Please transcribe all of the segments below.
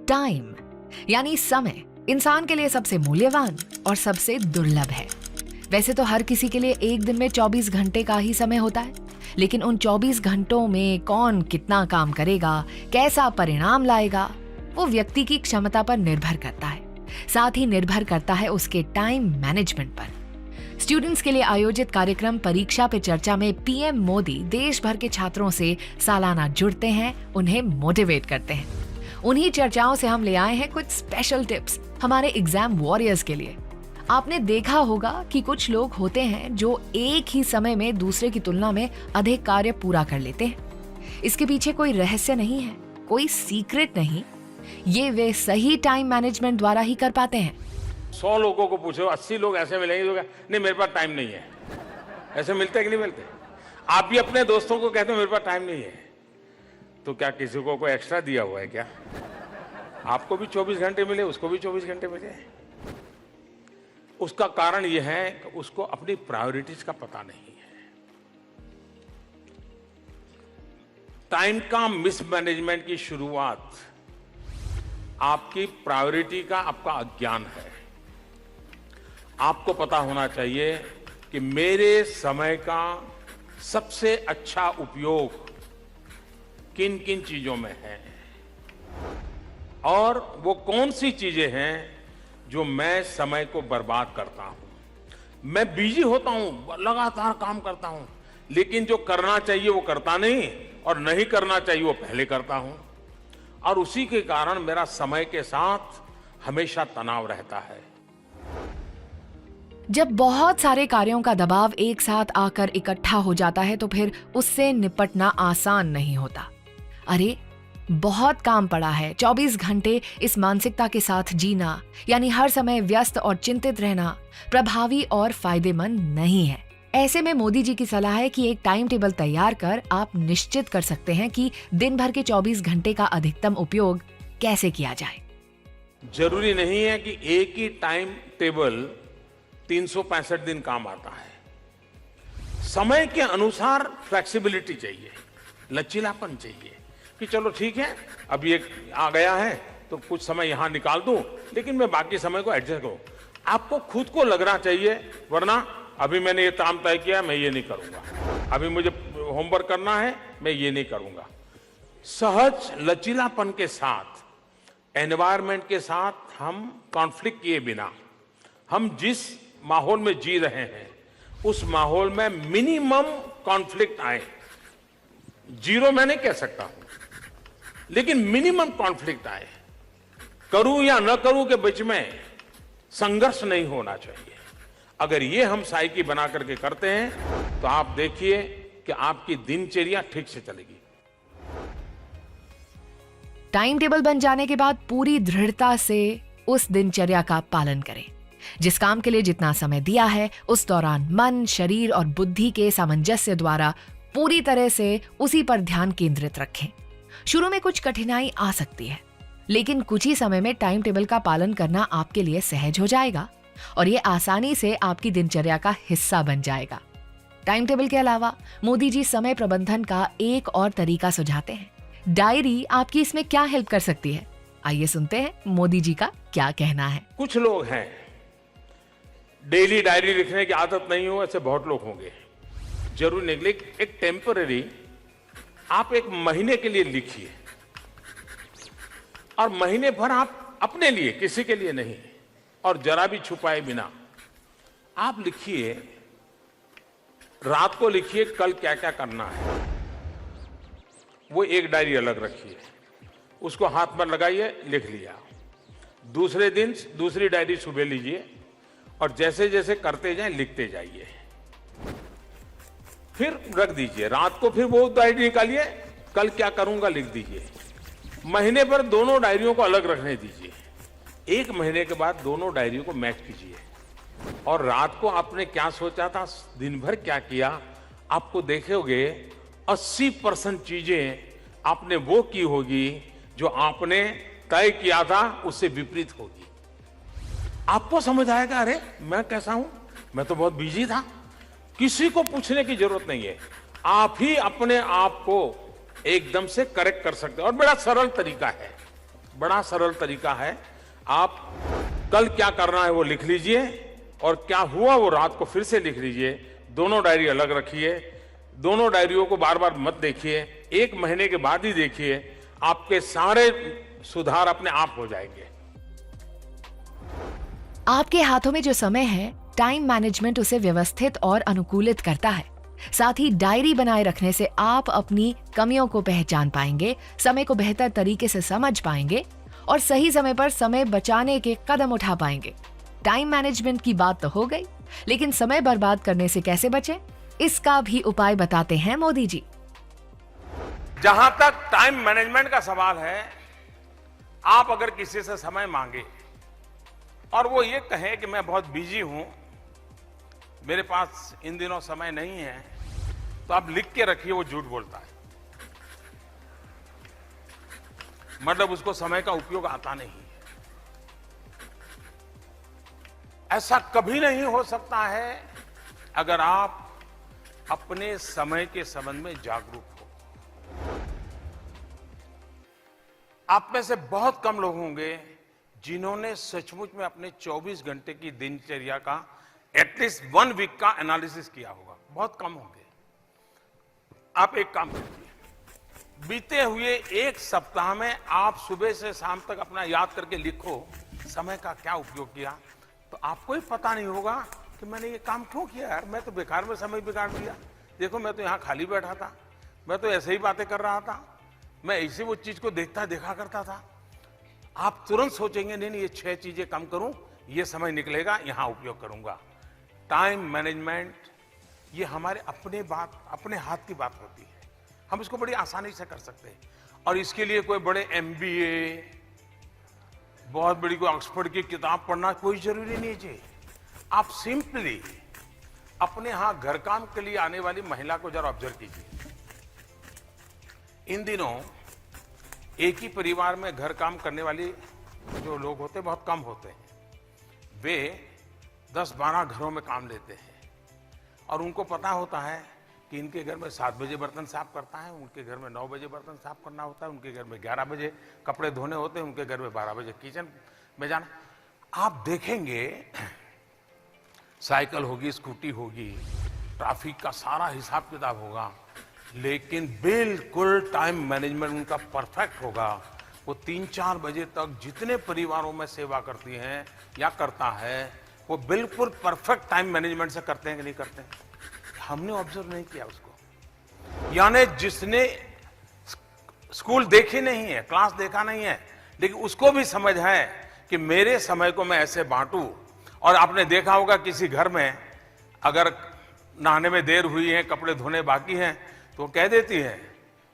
Time यानी समय इंसान के लिए सबसे मूल्यवान और सबसे दुर्लभ है। वैसे तो हर किसी के लिए एक दिन में 24 घंटे का ही समय होता है, लेकिन उन 24 घंटों में कौन कितना काम करेगा, कैसा परिणाम लाएगा, वो व्यक्ति की क्षमता पर निर्भर करता है। साथ ही निर्भर करता है उसके टाइम मैनेजमेंट पर। स्टूडेंट्स के लिए आयोजित कार्यक्रम परीक्षा पे चर्चा में पीएम मोदी देश भर के छात्रों से सालाना जुड़ते हैं, उन्हें मोटिवेट करते हैं। उन्हीं चर्चाओं से हम ले आए हैं कुछ स्पेशल टिप्स हमारे एग्जाम वॉरियर्स के लिए। आपने देखा होगा कि कुछ लोग होते हैं जो एक ही समय में दूसरे की तुलना में अधिक कार्य पूरा कर लेते हैं। इसके पीछे कोई रहस्य नहीं है, कोई सीक्रेट नहीं, ये वे सही टाइम मैनेजमेंट द्वारा ही कर पाते हैं। 100 लोगों को पूछो, 80 लोग ऐसे मिलेंगे जो नहीं मेरे पास टाइम नहीं है। ऐसे मिलते कि नहीं मिलते? आप भी अपने दोस्तों को कहते हो मेरे पास टाइम नहीं है, तो क्या किसी को कोई एक्स्ट्रा दिया हुआ है क्या? आपको भी 24 घंटे मिले, उसको भी 24 घंटे मिले। उसका कारण यह है कि उसको अपनी प्रायोरिटीज का पता नहीं है। टाइम का मिसमैनेजमेंट की शुरुआत आपकी प्रायोरिटी का आपका अज्ञान है। आपको पता होना चाहिए कि मेरे समय का सबसे अच्छा उपयोग किन किन चीजों में है और वो कौन सी चीजें हैं जो मैं समय को बर्बाद करता हूं। मैं बिजी होता हूं, लगातार काम करता हूं, लेकिन जो करना चाहिए वो करता नहीं और नहीं करना चाहिए वो पहले करता हूं, और उसी के कारण मेरा समय के साथ हमेशा तनाव रहता है। जब बहुत सारे कार्यों का दबाव एक साथ आकर इकट्ठा हो जाता है तो फिर उससे निपटना आसान नहीं होता। अरे बहुत काम पड़ा है, 24 घंटे इस मानसिकता के साथ जीना यानी हर समय व्यस्त और चिंतित रहना प्रभावी और फायदेमंद नहीं है। ऐसे में मोदी जी की सलाह है कि एक टाइम टेबल तैयार कर आप निश्चित कर सकते हैं कि दिन भर के 24 घंटे का अधिकतम उपयोग कैसे किया जाए। जरूरी नहीं है कि एक ही टाइम टेबल 365 दिन काम आता है। समय के अनुसार फ्लेक्सिबिलिटी चाहिए, लचीलापन चाहिए कि चलो ठीक है, अभी एक आ गया है तो कुछ समय यहां निकाल दूं, लेकिन मैं बाकी समय को एडजस्ट करूं। आपको खुद को लगना चाहिए, वरना अभी मैंने ये काम तय किया, मैं ये नहीं करूंगा, अभी मुझे होमवर्क करना है, मैं ये नहीं करूंगा। सहज लचीलापन के साथ, एनवायरमेंट के साथ हम कॉन्फ्लिक्ट किए बिना हम जिस माहौल में जी रहे हैं उस माहौल में मिनिमम कॉन्फ्लिक्ट आए। जीरो मैं नहीं कह सकता हूं, लेकिन मिनिमम कॉन्फ्लिक्ट आए। करूं या न करूं के बीच में संघर्ष नहीं होना चाहिए। अगर ये हम साइकी बना करके करते हैं तो आप देखिए कि आपकी दिनचर्या ठीक से चलेगी। टाइम टेबल बन जाने के बाद पूरी दृढ़ता से उस दिनचर्या का पालन करें। जिस काम के लिए जितना समय दिया है उस दौरान मन, शरीर और बुद्धि के सामंजस्य द्वारा पूरी तरह से उसी पर ध्यान केंद्रित रखें। शुरू में कुछ कठिनाई आ सकती है, लेकिन कुछ ही समय में टाइम टेबल का पालन करना आपके लिए सहज हो जाएगा और ये आसानी से आपकी दिनचर्या का हिस्सा बन जाएगा। टाइम टेबल के अलावा मोदी जी समय प्रबंधन का एक और तरीका सुझाते हैं। डायरी आपकी इसमें क्या हेल्प कर सकती है? आइए सुनते हैं मोदी जी का क्या कहना है। कुछ लोग हैं डेली डायरी लिखने की आदत नहीं हो, ऐसे बहुत लोग होंगे। जरूर नहीं, एक टेम्पररी आप एक महीने के लिए लिखिए और महीने भर आप अपने लिए, किसी के लिए नहीं, और जरा भी छुपाए बिना आप लिखिए। रात को लिखिए कल क्या क्या करना है, वो एक डायरी अलग रखिए, उसको हाथ पर लगाइए, लिख लिया। दूसरे दिन दूसरी डायरी सुबह लीजिए और जैसे जैसे करते जाएं लिखते जाइए, फिर रख दीजिए। रात को फिर वो डायरी निकालिए, कल क्या करूंगा लिख दीजिए। महीने पर दोनों डायरियों को अलग रखने दीजिए। एक महीने के बाद दोनों डायरियों को मैच कीजिए और रात को आपने क्या सोचा था, दिन भर क्या किया, आपको देखोगे 80% चीजें आपने वो की होगी जो आपने तय किया था उससे विपरीत होगी। आपको समझ आएगा, अरे मैं कैसा हूं, मैं तो बहुत बिजी था। किसी को पूछने की जरूरत नहीं है, आप ही अपने आप को एकदम से करेक्ट कर सकते हैं और बड़ा सरल तरीका है। बड़ा सरल तरीका है। आप कल क्या करना है वो लिख लीजिए और क्या हुआ वो रात को फिर से लिख लीजिए। दोनों डायरी अलग रखिए, दोनों डायरियों को बार बार मत देखिए, 1 महीने के बाद ही देखिए, आपके सारे सुधार अपने आप हो जाएंगे। आपके हाथों में जो समय है, टाइम मैनेजमेंट उसे व्यवस्थित और अनुकूलित करता है। साथ ही डायरी बनाए रखने से आप अपनी कमियों को पहचान पाएंगे, समय को बेहतर तरीके से समझ पाएंगे और सही समय पर समय बचाने के कदम उठा पाएंगे। टाइम मैनेजमेंट की बात तो हो गई, लेकिन समय बर्बाद करने से कैसे बचें, इसका भी उपाय बताते हैं मोदी जी। जहां तक टाइम मैनेजमेंट का सवाल है, आप अगर किसी से समय मांगे और वो ये कहे कि मैं बहुत बिजी हूं, मेरे पास इन दिनों समय नहीं है, तो आप लिख के रखिए वो झूठ बोलता है। मतलब उसको समय का उपयोग आता नहीं है। ऐसा कभी नहीं हो सकता है अगर आप अपने समय के संबंध में जागरूक हो। आप में से बहुत कम लोग होंगे जिन्होंने सचमुच में अपने 24 घंटे की दिनचर्या का एटलीस्ट 1 वीक का एनालिसिस किया होगा। बहुत कम होंगे। आप एक काम कीजिए, बीते हुए 1 सप्ताह में आप सुबह से शाम तक अपना याद करके लिखो समय का क्या उपयोग किया। तो आपको ही पता नहीं होगा कि मैंने ये काम क्यों किया यार, मैं तो बेकार में समय बिगाड़ दिया। देखो मैं तो यहाँ खाली बैठा था, मैं तो ऐसे ही बातें कर रहा था, मैं ऐसे वो चीज को देखा करता था। आप तुरंत सोचेंगे नहीं ये 6 चीजें कम करूं, ये समय निकलेगा, यहां उपयोग करूंगा। टाइम मैनेजमेंट ये हमारे अपने हाथ की बात होती है। हम इसको बड़ी आसानी से कर सकते हैं और इसके लिए कोई बड़े MBA, बहुत बड़ी कोई ऑक्सफोर्ड की किताब पढ़ना कोई जरूरी नहीं है। आप सिंपली अपने यहां घर काम के लिए आने वाली महिला को जरा ऑब्जर्व कीजिए। इन दिनों एक ही परिवार में घर काम करने वाली जो लोग होते हैं बहुत कम होते हैं। वे 10-12 घरों में काम लेते हैं और उनको पता होता है कि इनके घर में 7 बजे बर्तन साफ करता है, उनके घर में 9 बजे बर्तन साफ करना होता है, उनके घर में 11 बजे कपड़े धोने होते हैं, उनके घर में 12 बजे किचन में जाना। आप देखेंगे साइकिल होगी, स्कूटी होगी, ट्रैफिक का सारा हिसाब किताब होगा, लेकिन बिल्कुल टाइम मैनेजमेंट उनका परफेक्ट होगा। वो 3-4 बजे तक जितने परिवारों में सेवा करती हैं या करता है, वो बिल्कुल परफेक्ट टाइम मैनेजमेंट से करते हैं कि नहीं करते हैं। हमने ऑब्जर्व नहीं किया उसको। यानी जिसने स्कूल देखी नहीं है, क्लास देखा नहीं है, लेकिन उसको भी समझ है कि मेरे समय को मैं ऐसे बांटूं। और आपने देखा होगा किसी घर में अगर नहाने में देर हुई है, कपड़े धोने बाकी हैं, तो वो कह देती है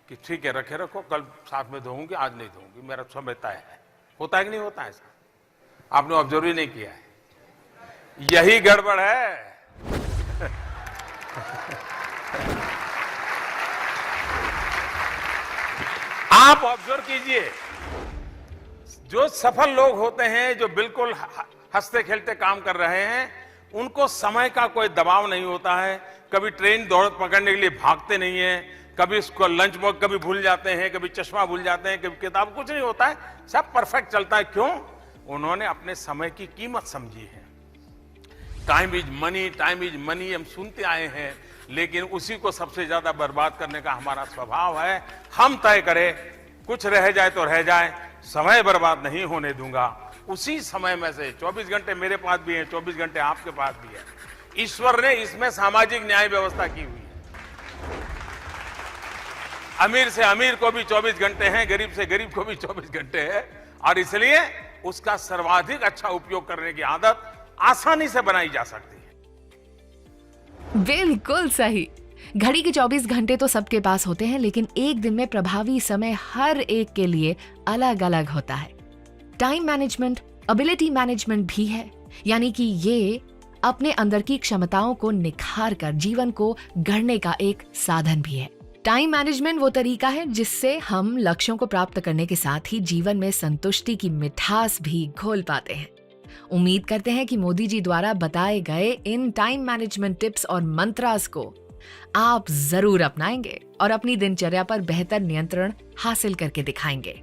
कि ठीक है रखे रखो, कल साथ में धोऊंगी, आज नहीं धोऊंगी, मेरा समय तय है। होता है कि नहीं होता है ऐसा? आपने ऑब्जर्व ही नहीं किया है। यही गड़बड़ है। आप ऑब्जर्व कीजिए, जो सफल लोग होते हैं, जो बिल्कुल हंसते खेलते काम कर रहे हैं, उनको समय का कोई दबाव नहीं होता है। कभी ट्रेन दौड़ पकड़ने के लिए भागते नहीं है, कभी इसको लंच बॉक्स कभी भूल जाते हैं, कभी चश्मा भूल जाते हैं, कभी किताब, कुछ नहीं होता है, सब परफेक्ट चलता है। क्यों? उन्होंने अपने समय की कीमत समझी है। Time is money, time is money हम सुनते आए हैं, लेकिन उसी को सबसे ज्यादा बर्बाद करने का हमारा स्वभाव है। हम तय करें, कुछ रह जाए तो रह जाए, समय बर्बाद नहीं होने दूंगा। उसी समय में से 24 घंटे मेरे पास भी हैं, 24 घंटे आपके पास भी है। ईश्वर ने इसमें सामाजिक न्याय व्यवस्था की हुई है। अमीर से अमीर को भी 24 घंटे हैं, गरीब से गरीब को भी 24 घंटे है, और इसलिए उसका सर्वाधिक अच्छा उपयोग करने की आदत आसानी से बनाई जा सकती है। बिल्कुल सही। घड़ी के 24 घंटे तो सबके पास होते हैं, लेकिन एक दिन में प्रभावी समय हर एक के लिए अलग अलग होता है। टाइम मैनेजमेंट एबिलिटी मैनेजमेंट भी है, यानी कि ये अपने अंदर की क्षमताओं को निखार कर जीवन को गढ़ने का एक साधन भी है। टाइम मैनेजमेंट वो तरीका है जिससे हम लक्ष्यों को प्राप्त करने के साथ ही जीवन में संतुष्टि की मिठास भी घोल पाते हैं। उम्मीद करते हैं कि मोदी जी द्वारा बताए गए इन टाइम मैनेजमेंट टिप्स और मंत्रास को आप जरूर अपनाएंगे और अपनी दिनचर्या पर बेहतर नियंत्रण हासिल करके दिखाएंगे।